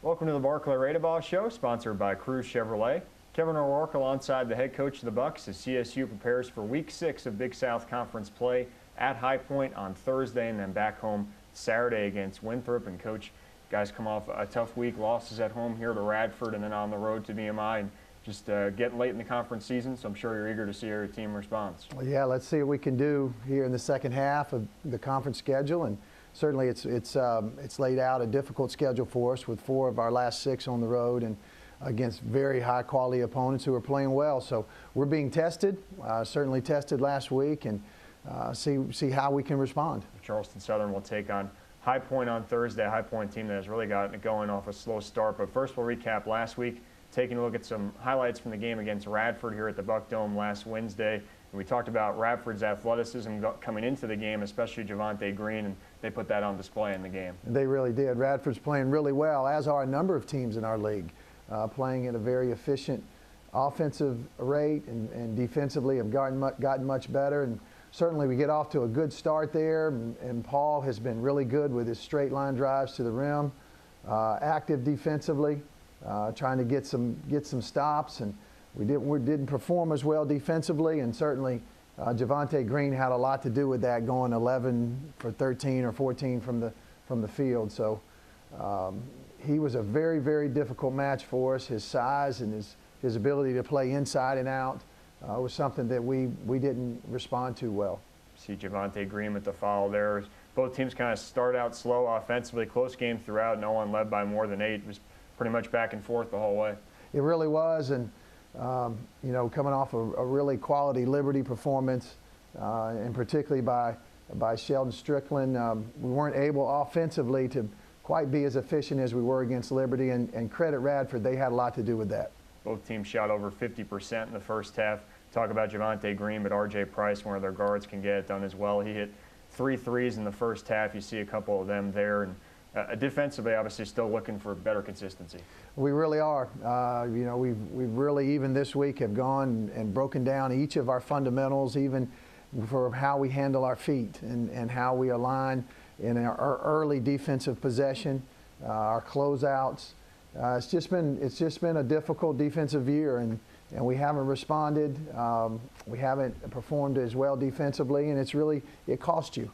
Welcome to the Barclay Radebaugh Show, sponsored by Cruz Chevrolet. Kevin O'Rourke alongside the head coach of the Bucks as CSU prepares for Week 6 of Big South Conference play at High Point on Thursday and then back home Saturday against Winthrop. And Coach, guys come off a tough week, losses at home here to Radford and then on the road to VMI. And just getting late in the conference season, so I'm sure you're eager to see how your team responds. Well, yeah, let's see what we can do here in the second half of the conference schedule. And certainly it's laid out a difficult schedule for us with 4 of our last 6 on the road and against very high-quality opponents who are playing well. So we're being tested, certainly tested last week, and see how we can respond. Charleston Southern will take on High Point on Thursday, a High Point team that has really gotten it going off a slow start. But first we'll recap last week, taking a look at some highlights from the game against Radford here at the Buck Dome last Wednesday. And we talked about Radford's athleticism coming into the game, especially Javante Green, and they put that on display in the game. They really did. Radford's playing really well, as are a number of teams in our league, playing at a very efficient offensive rate and defensively have gotten much better. And certainly we get off to a good start there, and Paul has been really good with his straight line drives to the rim, active defensively, trying to get some stops, and we didn't perform as well defensively, and certainly Javante Green had a lot to do with that, going 11 for 13 or 14 from the field. So he was a very, very difficult match for us. His size and his ability to play inside and out was something that we didn't respond to well. See Javante Green with the foul there. Both teams kind of start out slow offensively, close game throughout. No one led by more than 8. It was pretty much back and forth the whole way. It really was, and you know, coming off a really quality Liberty performance, and particularly by Sheldon Strickland, we weren't able offensively to quite be as efficient as we were against Liberty, and credit Radford, they had a lot to do with that. Both teams shot over 50% in the first half. Talk about Javante Green, but R.J. Price, one of their guards, can get it done as well. He hit 3 threes in the first half. You see a couple of them there. And defensively, obviously, still looking for better consistency. We really are. You know, we've really, even this week, have gone and broken down each of our fundamentals, even for how we handle our feet and how we align in our early defensive possession, our closeouts. It's just been a difficult defensive year, and we haven't responded. We haven't performed as well defensively, and it costs you.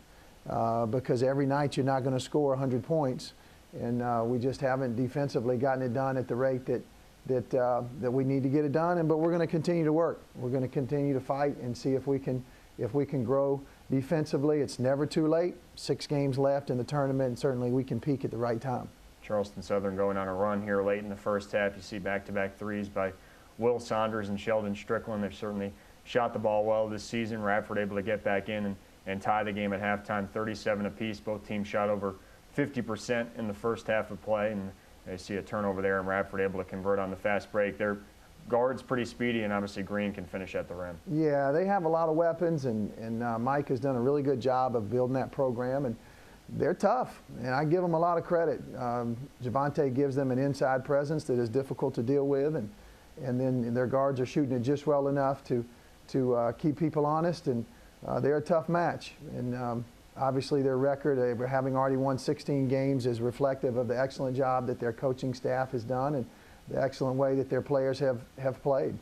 Because every night you're not going to score 100 points, and we just haven't defensively gotten it done at the rate that we need to get it done. But we're going to continue to work. We're going to continue to fight and see if we can grow defensively. It's never too late. 6 games left in the tournament, and certainly we can peak at the right time. Charleston Southern going on a run here late in the first half. You see back-to-back threes by Will Saunders and Sheldon Strickland. They've certainly shot the ball well this season. Radford able to get back in and tie the game at halftime, 37 apiece. Both teams shot over 50% in the first half of play, and they see a turnover there, and Radford able to convert on the fast break. Their guard's pretty speedy, and obviously Green can finish at the rim. Yeah, they have a lot of weapons, and Mike has done a really good job of building that program, and they're tough, and I give them a lot of credit. Javante gives them an inside presence that is difficult to deal with, and then their guards are shooting it just well enough to keep people honest, and they're a tough match. And obviously their record, having already won 16 games, is reflective of the excellent job that their coaching staff has done and the excellent way that their players have played.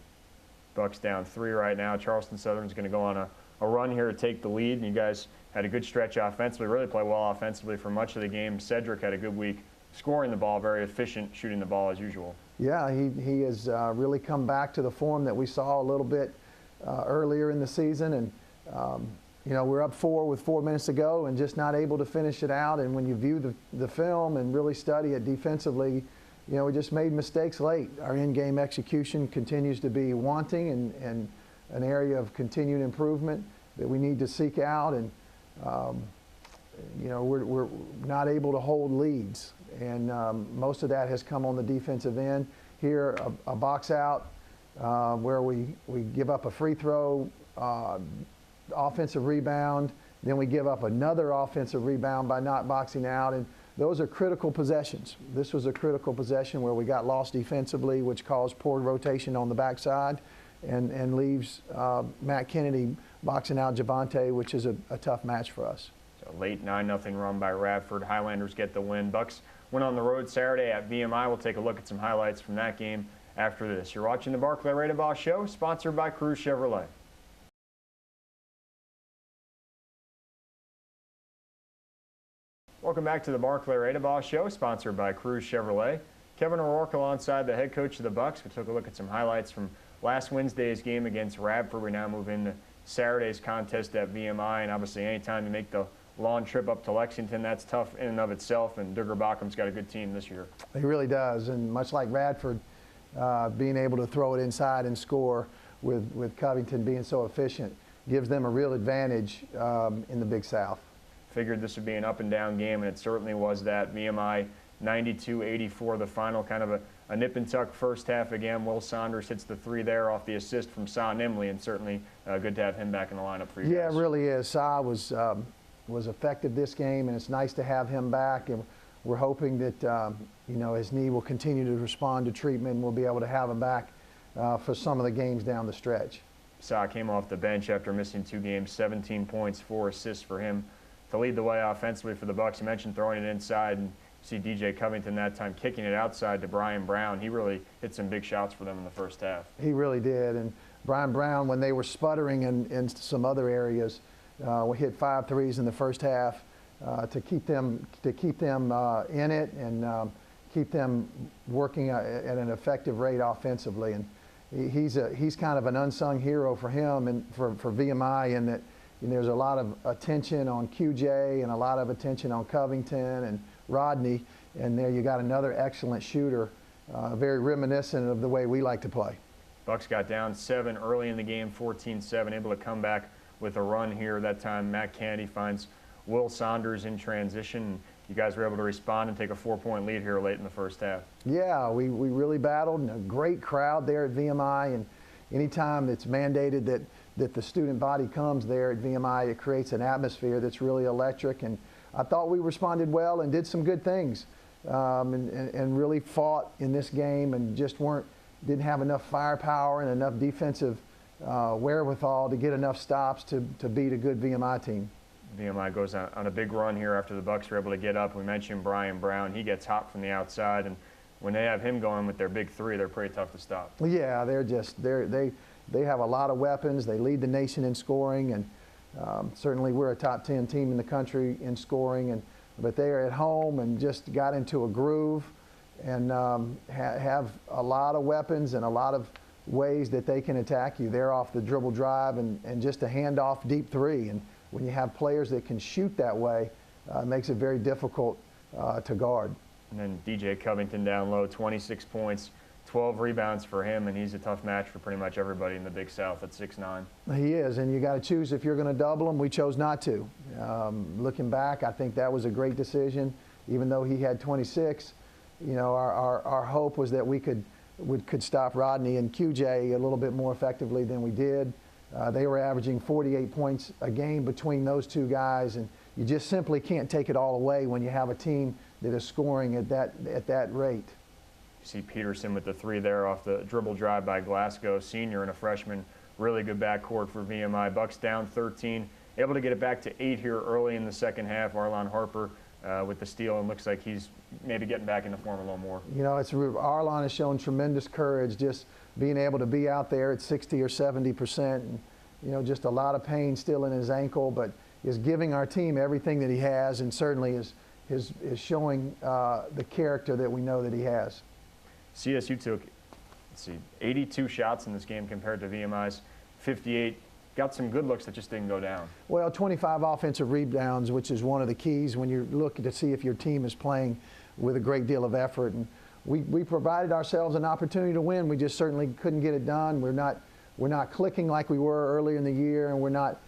Bucks down 3 right now. Charleston Southern's going to go on a run here to take the lead, and you guys had a good stretch offensively, really played well offensively for much of the game. Cedric had a good week scoring the ball, very efficient shooting the ball as usual. Yeah, he has really come back to the form that we saw a little bit earlier in the season, and you know, we're up 4 with 4 minutes to go and just not able to finish it out. And when you view the film and really study it defensively, you know, we just made mistakes late. Our in-game execution continues to be wanting and an area of continued improvement that we need to seek out. And you know, we're not able to hold leads, and most of that has come on the defensive end. Here, a box out where we give up a free throw, offensive rebound, then we give up another offensive rebound by not boxing out, and those are critical possessions. This was a critical possession where we got lost defensively, which caused poor rotation on the backside, and leaves Matt Kennedy boxing out Javante, which is a tough match for us. So A late 9-0 run by Radford. Highlanders get the win. Bucks went on the road Saturday at VMI. We'll take a look at some highlights from that game after this. You're watching the Barclay Radebaugh Show, sponsored by Cruise Chevrolet. Welcome back to the Barclay Radebaugh Show, sponsored by Cruise Chevrolet. Kevin O'Rourke alongside the head coach of the Bucks. We took a look at some highlights from last Wednesday's game against Radford. We now move into Saturday's contest at VMI, and obviously anytime you make the long trip up to Lexington, that's tough in and of itself, and Duggar Bockham's got a good team this year. He really does, and much like Radford, being able to throw it inside and score with Covington being so efficient gives them a real advantage in the Big South. Figured this would be an up-and-down game, and it certainly was that. VMI 92-84, the final, kind of a nip-and-tuck first half again. Will Saunders hits the three there off the assist from Sa Nimley, and certainly good to have him back in the lineup for you Yeah, guys. it really is. Sa was effective this game, and it's nice to have him back. And we're hoping that his knee will continue to respond to treatment, and we'll be able to have him back for some of the games down the stretch. Sa came off the bench after missing 2 games, 17 points, 4 assists for him to lead the way offensively for the Bucks. You mentioned throwing it inside, and see DJ Covington that time kicking it outside to Brian Brown. He really hit some big shots for them in the first half. He really did, and Brian Brown, when they were sputtering in some other areas, we hit 5 threes in the first half to keep them in it and keep them working at an effective rate offensively. And he's kind of an unsung hero for him and for VMI, in that there's a lot of attention on QJ and a lot of attention on Covington and Rodney, and there you got another excellent shooter, very reminiscent of the way we like to play. Bucks got down 7 early in the game, 14-7, able to come back with a run here. That time Matt Kennedy finds Will Saunders in transition. You guys were able to respond and take a 4-point lead here late in the first half. Yeah, we really battled, and a great crowd there at VMI, and anytime it's mandated that the student body comes there at VMI, it creates an atmosphere that's really electric. And I thought we responded well and did some good things, and really fought in this game, and just didn't have enough firepower and enough defensive wherewithal to get enough stops to beat a good VMI team. VMI goes on a big run here after the Bucks were able to get up. We mentioned Brian Brown. He gets hot from the outside, and when they have him going with their big three, they're pretty tough to stop. Well, yeah, they have a lot of weapons. They lead the nation in scoring, and certainly we're a top 10 team in the country in scoring. But they are at home and just got into a groove, and have a lot of weapons and a lot of ways that they can attack you. They're off the dribble drive and just a handoff deep three. And when you have players that can shoot that way, it makes it very difficult to guard. And then DJ Covington down low, 26 points, 12 rebounds for him, and he's a tough match for pretty much everybody in the Big South at 6'9". He is, and you got to choose if you're going to double him. We chose not to. Looking back, I think that was a great decision. Even though he had 26, our hope was that we could stop Rodney and QJ a little bit more effectively than we did. They were averaging 48 points a game between those two guys, and you just simply can't take it all away when you have a team that is scoring at that rate. You see Peterson with the three there off the dribble drive by Glasgow, senior and a freshman. Really good backcourt for VMI. Bucks down 13, able to get it back to 8 here early in the second half. Arlon Harper with the steal, and looks like he's maybe getting back into form a little more. Arlon has shown tremendous courage, just being able to be out there at 60 or 70%, and just a lot of pain still in his ankle, but is giving our team everything that he has, and certainly is showing the character that we know that he has. CSU took, 82 shots in this game compared to VMI's 58. Got some good looks that just didn't go down. Well, 25 offensive rebounds, which is one of the keys when you're looking to see if your team is playing with a great deal of effort. And we provided ourselves an opportunity to win. We just certainly couldn't get it done. We're not clicking like we were earlier in the year, and we're not.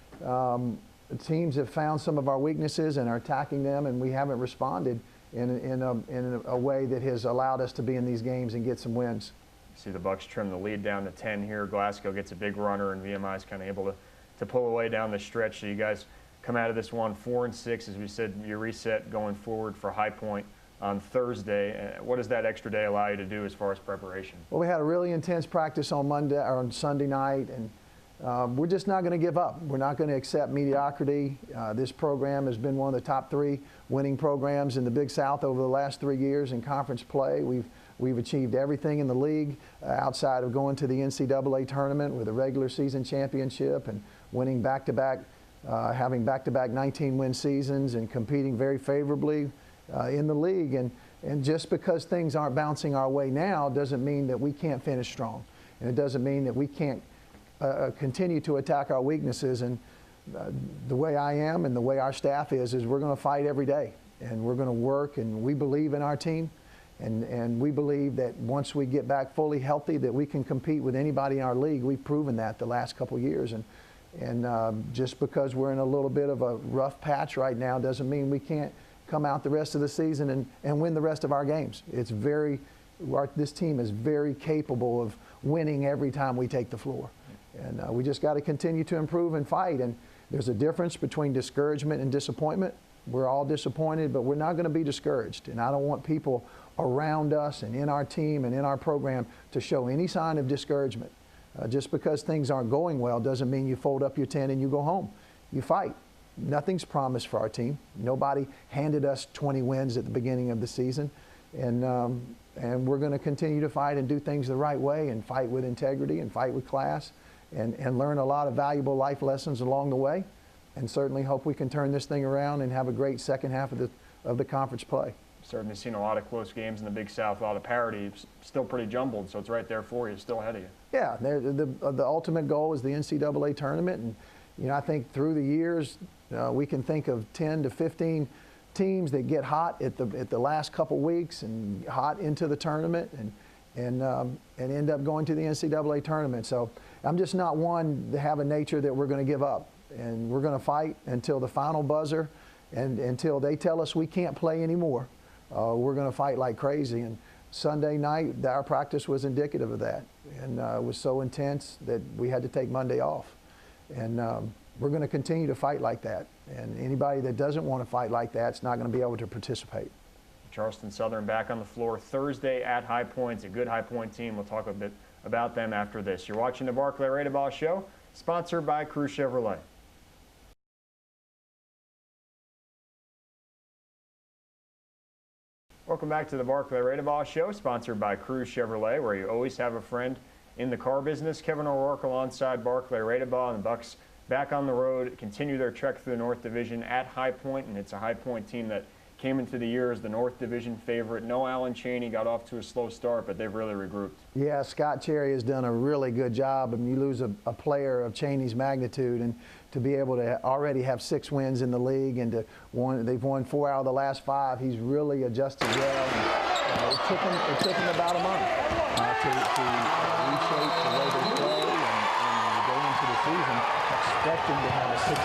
Teams have found some of our weaknesses and are attacking them, and we haven't responded in a way that has allowed us to be in these games and get some wins. See the Bucks trim the lead down to 10 here. Glasgow gets a big runner, and VMI is kind of able to pull away down the stretch. So you guys come out of this one 4-6. As we said, you reset going forward for High Point on Thursday. What does that extra day allow you to do as far as preparation? Well, we had a really intense practice on Sunday night, and we're just not going to give up. We're not going to accept mediocrity. This program has been one of the top 3 winning programs in the Big South over the last 3 years in conference play. We've achieved everything in the league outside of going to the NCAA tournament with a regular season championship and winning back-to-back, having back-to-back 19-win seasons and competing very favorably in the league. And just because things aren't bouncing our way now doesn't mean that we can't finish strong. And it doesn't mean that we can't continue to attack our weaknesses. And the way I am and the way our staff is we're going to fight every day. And we're going to work, and we believe in our team. And we believe that once we get back fully healthy, that we can compete with anybody in our league. We've proven that the last couple of years. And just because we're in a little bit of a rough patch right now doesn't mean we can't come out the rest of the season and win the rest of our games. This team is very capable of winning every time we take the floor. And we just got to continue to improve and fight. And there's a difference between discouragement and disappointment. We're all disappointed, but we're not going to be discouraged. And I don't want people around us and in our team and in our program to show any sign of discouragement. Just because things aren't going well doesn't mean you fold up your tent and you go home. You fight. Nothing's promised for our team. Nobody handed us 20 wins at the beginning of the season. And we're going to continue to fight and do things the right way and fight with integrity and fight with class and learn a lot of valuable life lessons along the way. And certainly hope we can turn this thing around and have a great second half of the conference play. Certainly seen a lot of close games in the Big South, a lot of parity. It's still pretty jumbled, so it's right there for you, still ahead of you. Yeah, the ultimate goal is the NCAA tournament. And I think through the years, we can think of 10 to 15 teams that get hot at the last couple weeks and hot into the tournament and end up going to the NCAA tournament. So I'm just not one to have a nature that we're going to give up. And we're going to fight until the final buzzer and until they tell us we can't play anymore. We're going to fight like crazy. And Sunday night, our practice was indicative of that. And it was so intense that we had to take Monday off. And we're going to continue to fight like that. And anybody that doesn't want to fight like that is not going to be able to participate. Charleston Southern back on the floor Thursday at High Point. It's a good High Point team. We'll talk a bit about them after this. You're watching the Barclay Radebaugh Show, sponsored by Crew Chevrolet. Welcome back to the Barclay Radebaugh Show, sponsored by Crew Chevrolet, where you always have a friend in the car business. Kevin O'Rourke alongside Barclay Radebaugh, and the Bucks back on the road, continue their trek through the North Division at High Point, and it's a High Point team that came into the year as the North Division favorite. No Alan Cheney, got off to a slow start, but they've really regrouped. Yeah, Scott Cherry has done a really good job. I mean, you lose a player of Cheney's magnitude, and to be able to already have 6 wins in the league and they've won 4 out of the last 5. He's really adjusted well. And, it took him about a month to reshape the way they play and go into the season expecting to have a 6'9",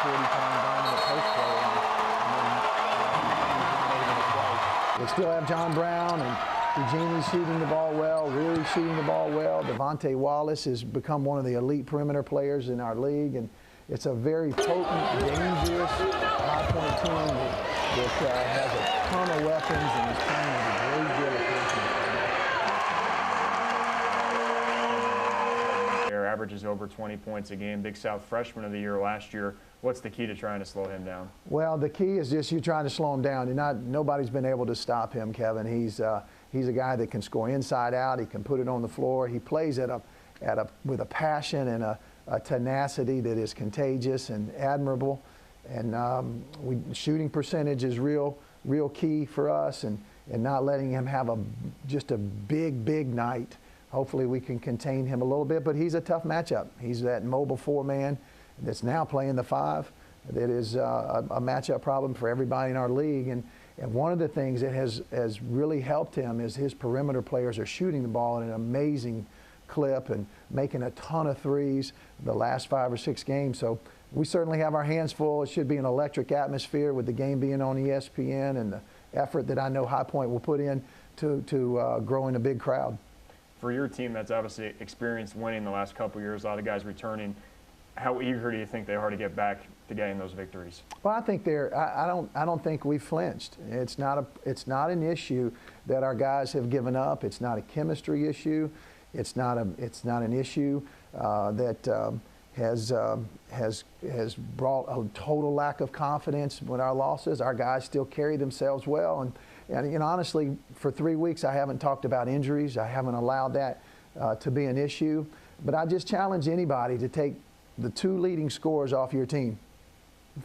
240-pound dominant post player. They still have John Brown and Eugenie's shooting the ball well, really shooting the ball well. Devontae Wallace has become one of the elite perimeter players in our league, and it's a very potent, dangerous High Point team that has a ton of weapons and is playing with a great deal of confidence. Their averages over 20 points a game. Big South Freshman of the Year last year. What's the key to trying to slow him down? Well, the key is just you trying to slow him down. Nobody's been able to stop him, Kevin. He's a guy that can score inside out. He can put it on the floor. He plays with a passion and a tenacity that is contagious and admirable. And shooting percentage is real key for us, and not letting him have just a big night. Hopefully we can contain him a little bit, but he's a tough matchup. He's that mobile 4-man that's now playing the 5. That is a matchup problem for everybody in our league. And one of the things that has really helped him is his perimeter players are shooting the ball at an amazing clip and making a ton of threes the last 5 or 6 games. So we certainly have our hands full. It should be an electric atmosphere with the game being on ESPN and the effort that I know High Point will put in to growing a big crowd. For your team that's obviously experienced winning the last couple of years, a lot of guys returning, how eager do you think they are to get back to getting those victories? Well, I think I don't think we flinched. It's not an issue that our guys have given up. It's not a chemistry issue. It's not an issue that has brought a total lack of confidence with our losses. Our guys still carry themselves well, and you know, honestly, for 3 weeks I haven't talked about injuries. I haven't allowed that to be an issue. But I just challenge anybody to take the 2 leading scorers off your team.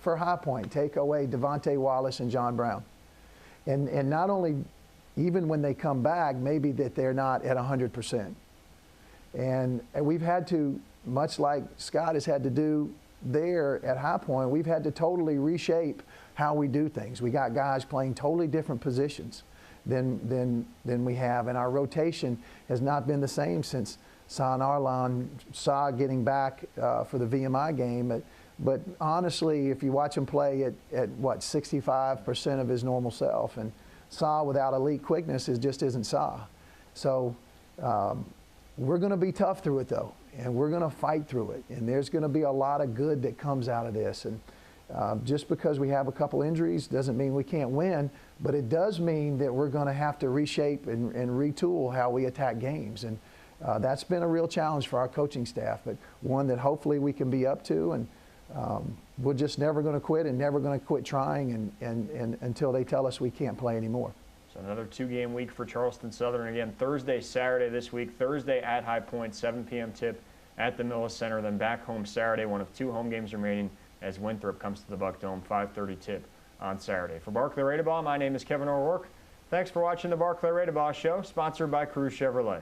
For High Point, take away Devontae Wallace and John Brown. And not only, even when they come back, maybe that they're not at 100%. And we've had to, much like Scott has had to do there at High Point, we've had to totally reshape how we do things. We got guys playing totally different positions than we have, and our rotation has not been the same since San Arlan saw getting back for the VMI game. But honestly, if you watch him play at what, 65% of his normal self, and Sa without elite quickness just isn't Sa. So we're going to be tough through it though, and we're going to fight through it, and there's going to be a lot of good that comes out of this. And just because we have a couple injuries doesn't mean we can't win, but it does mean that we're going to have to reshape and retool how we attack games. And that's been a real challenge for our coaching staff, but one that hopefully we can be up to. And we're just never going to quit and never going to quit trying and until they tell us we can't play anymore. So another 2-game week for Charleston Southern. Again, Thursday, Saturday this week. Thursday at High Point, 7 p.m. tip at the Millis Center. Then back home Saturday, one of 2 home games remaining as Winthrop comes to the Buck Dome, 5:30 tip on Saturday. For Barclay Radebaugh, my name is Kevin O'Rourke. Thanks for watching the Barclay Radebaugh Show, sponsored by Cruise Chevrolet.